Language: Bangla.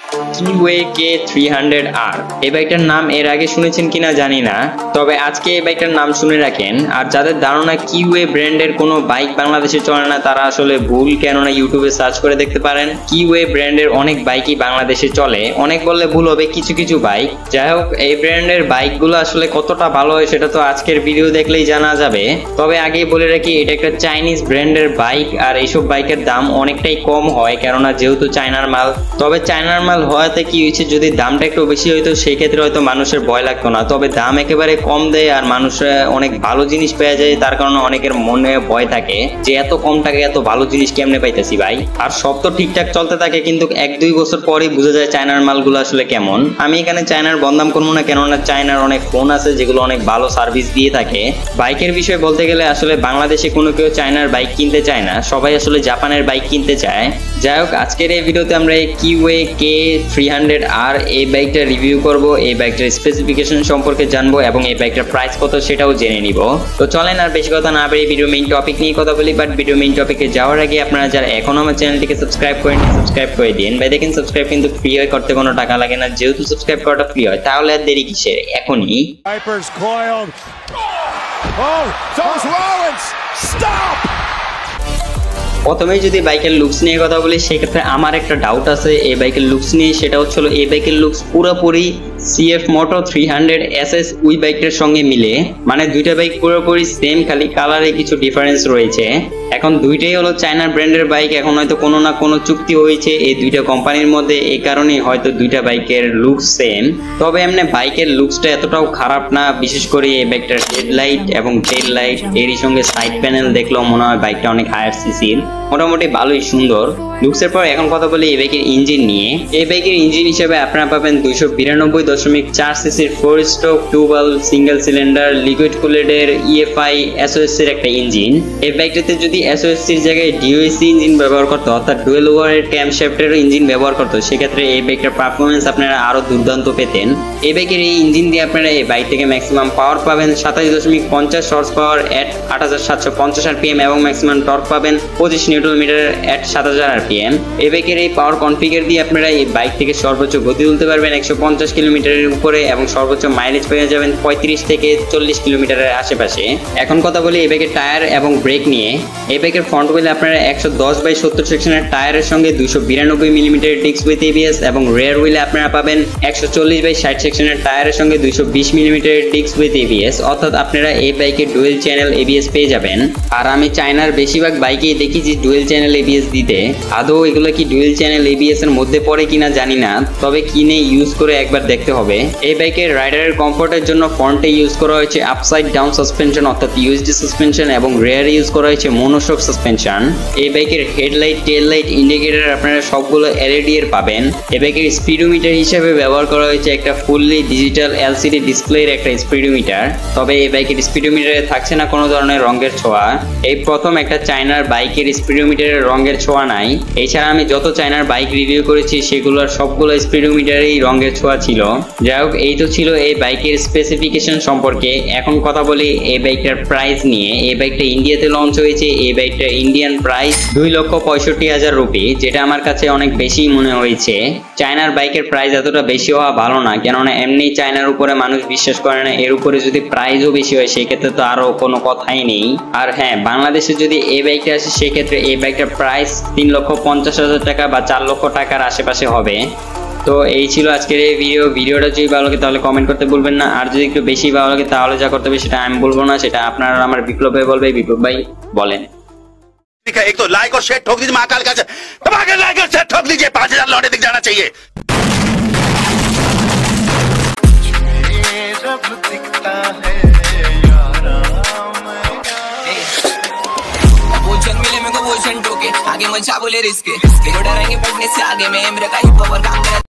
কিওয়ে K300R। এই বাইকটার নাম এর আগে শুনেছেন কিনা জানি না, তবে আজকে এই বাইকটার নাম শুনে রাখেন। আর যাদের ধারণা কিওয়ে ব্র্যান্ডের কোনো বাইক বাংলাদেশে চলে না তারা আসলে ভুল, কেননা ইউটিউবে সার্চ করে দেখতে পারেন কিওয়ে ব্র্যান্ডের অনেক বাইকই বাংলাদেশে চলে। অনেক বললে ভুল হবে, কিছু কিছু বাইক। যাই হোক, এই ব্র্যান্ডের বাইকগুলো আসলে কতটা ভালো হয় সেটা তো আজকের ভিডিও দেখলেই জানা যাবে। তবে আগেই বলে রাখি, এটা একটা চাইনিজ ব্র্যান্ডের বাইক, আর এইসব বাইকের দাম অনেকটাই কম হয়, কেননা যেহেতু চায়নার মাল। তবে চায়নার মাল হওয়াতে কি হয়েছে, যদি দামটা একটু বেশি হইতো সেই ক্ষেত্রে হয়তো মানুষের ভয় লাগতো না। তবে দাম একেবারে কম দেয় আর মানুষের অনেক ভালো জিনিস পেয়ে যায়, তার কারণে অনেকের মনে ভয় থাকে যে এত কম টাকায় এত ভালো জিনিস কেমনে পাইতেছি ভাই। আর সব তো ঠিকঠাক চলতে থাকে, কিন্তু 1-2 বছর পরেই বোঝা যায় চায়নার মালগুলো আসলে কেমন। আমি এখানে চায়নার বদনাম করবো না, কেননা চায়নার অনেক ফোন আছে যেগুলো অনেক ভালো সার্ভিস দিয়ে থাকে। বাইকের বিষয়ে বলতে গেলে আসলে বাংলাদেশে কোনো কেউ চায়নার বাইক কিনতে চায় না, সবাই আসলে জাপানের বাইক কিনতে চায়। যাই হোক, আজকের এই ভিডিওতে আমরা এই কিওয়ে K300R এই বাইকটা রিভিউ করব, এই বাইকটার স্পেসিফিকেশন সম্পর্কে জানবো এবং এই বাইকটার প্রাইস কত সেটাও জেনে নিব। তো চলেন আর বেশি কথা না বলে ভিডিও মেইন টপিক নিয়ে কথা বলি। বাট ভিডিও মেইন টপিকে যাওয়ার আগে আপনারা যারা এখনো আমার চ্যানেলটিকে সাবস্ক্রাইব করেন, সাবস্ক্রাইব করে দিন ভাই। দেখেন, সাবস্ক্রাইব কিন্তু ফ্রি হয়, করতে কোনো টাকা লাগে না। যেহেতু সাবস্ক্রাইব করাটা ফ্রি হয়, তাহলে আর দেরি কিসের, এখনই। প্রথমেই যদি বাইকের লুকস নিয়ে কথা বলি, সেক্ষেত্রে আমার একটা ডাউট আছে এই বাইকের লুকস নিয়ে। সেটা হচ্ছিল এই বাইকের লুকস পুরোপুরি CF Moto 300 SS ওই বাইকটার সঙ্গে মিলে, মানে দুইটা বাইক পুরোপুরি সেম, খালি কালারে কিছু ডিফারেন্স রয়েছে। এখন দুইটাই হলো চায়নার ব্র্যান্ডের বাইক, এখন হয়তো কোনো না কোনো চুক্তি হয়েছে এই দুইটা কোম্পানির মধ্যে, এই কারণেই হয়তো দুইটা বাইকের লুকস সেম। তবে এমনি বাইকের লুকসটা এতটাও খারাপ না, বিশেষ করে এই বাইকটার হেডলাইট এবং টেল লাইট, এরই সঙ্গে সাইড প্যানেল দেখলেও মনে হয় বাইকটা অনেক হায়ার সিসির, মোটামুটি ভালোই সুন্দর লুকসের। পর এখন কথা বলি এই বাইকের ইঞ্জিন নিয়ে। এই বাইকের ইঞ্জিন হিসেবে আপনারা পাবেন 292.4 সিসির 4 stroke 2 valve single cylinder liquid কুলেডের EFI SOSC এর একটা ইঞ্জিন। এই বাইকটাতে যদি SOSC এর জায়গায় DOEC ইঞ্জিন ব্যবহার করতো, অর্থাৎ ডুয়েল ওভারহেড ক্যামশ্যাফটের ইঞ্জিন ব্যবহার করতো, সেক্ষেত্রে এই বাইকটার পারফরমেন্স আপনারা আরো দুর্দান্ত পেতেন। এই বাইকের এই ইঞ্জিন দিয়ে আপনারা এই বাইক থেকে ম্যাক্সিমাম পাওয়ার পাবেন 27.50 হর্স পাওয়ার এট 8750 RPM এবং ম্যাক্সিমাম টর্ক পাবেন 25 নিউটন মিটার এট 7000 RPM। এই বাইকের এই পাওয়ার কনফিগার দিয়ে আপনারা এই বাইক থেকে সর্বোচ্চ গতি তুলতে পারবেন 150 কিলোমিটারের উপরে এবং সর্বোচ্চ মাইলেজ পেয়ে যাবেন 35 থেকে 40 কিলোমিটারের আশেপাশে। এখন কথা বলি এই বাইকের টায়ার এবং ব্রেক নিয়ে। এই বাইকের ফ্রন্ট হুইলে আপনারা 110/70 সেকশনের টায়ারের সঙ্গে 292 মিলিমিটার ডিস্ক উইথ ABS এবং রেয়ার হুইলে আপনারা পাবেন 140/60 সেকশনের টায়ারের সঙ্গে 220 মিলিমিটার ডিস্ক উইথ ABS, অর্থাৎ আপনারা এই বাইকে ডুয়েল চ্যানেল ABS পেয়ে যাবেন। আর আমি চায়নার বেশিরভাগ বাইকেই দেখি যে ডুয়েল চ্যানেল ABS দিতে, আদৌ এগুলো কি ডুয়েল চ্যানেল ABS এর মধ্যে পড়ে কিনা জানি না, তবে কিনে ইউজ করে একবার দেখতে হবে। এই বাইকের রাইডারের কমফোর্টের জন্য ফ্রন্টে ইউজ করা হয়েছে আপসাইড ডাউন সাসপেনশন অর্থাৎ USD সাসপেনশন এবং রেয়ারে ইউজ করা হয়েছে মনোশক সাসপেনশন। এই বাইকের হেডলাইট, টেল লাইট, ইন্ডিকেটর আপনারা সবগুলো LED এর পাবেন। এই বাইকের স্পিডোমিটার হিসেবে ব্যবহার করা হয়েছে একটা ফুললি ডিজিটাল LCD ডিসপ্লের একটা স্পিডোমিটার। তবে এই বাইকের স্পিডোমিটারে থাকছে না কোনো ধরনের রঙের ছোঁয়া। এই প্রথম একটা চায়নার বাইকের স্পিডোমিটারের রঙের ছোঁয়া নাই। এছাড়া আমি যত চায়নার বাইক রিভিউ করেছি সেগুলোর সবগুলো স্পিডোমিটারেই রঙের ছোঁয়া ছিল। যাই হোক, এই তো ছিল এই বাইকের স্পেসিফিকেশন সম্পর্কে। এখন কথা বলি এই বাইকটার প্রাইস নিয়ে। এই বাইকটা ইন্ডিয়াতে লঞ্চ হয়েছে। এই বাইকটার ইন্ডিয়ান প্রাইস 2,65,000 রুপি, যেটা আমার কাছে অনেক বেশি মনে হয়েছে। চায়নার বাইকের প্রাইস এতটা বেশি হওয়া ভালো না, কেননা এমনি চায়নার উপরে মানুষ বিশ্বাস করে না, এর উপরে যদি প্রাইসও বেশি হয় সেক্ষেত্রে তো আরো কোনো কথাই নেই। আর হ্যাঁ, বাংলাদেশে যদি এই বাইকটা আসে সেক্ষেত্রে এই বাইকটার প্রাইস 3,50,000 টাকা বা 4 লক্ষ টাকার আশেপাশে হবে। তো এই ছিল আজকের এই ভিডিওটা যদি ভালো লাগে তাহলে কমেন্ট করতে ভুলবেন না। আর যদি একটু বেশি ভালো লাগে তাহলে যা করতে হবে সেটা আমি বলবো না, সেটা আপনারা আমার বিপ্লব ভাই বলবে। বিপ্লব ভাই বলেন। एक तो लाइक और शेयर ठोक दीजिए, महाकाल का दबाकर लाइक और शेयर ठोक दीजिए, 5000 लौटे दिख जाना चाहिए। आगे मन बोले रिस्क डरेंगे पढ़ने से आगे में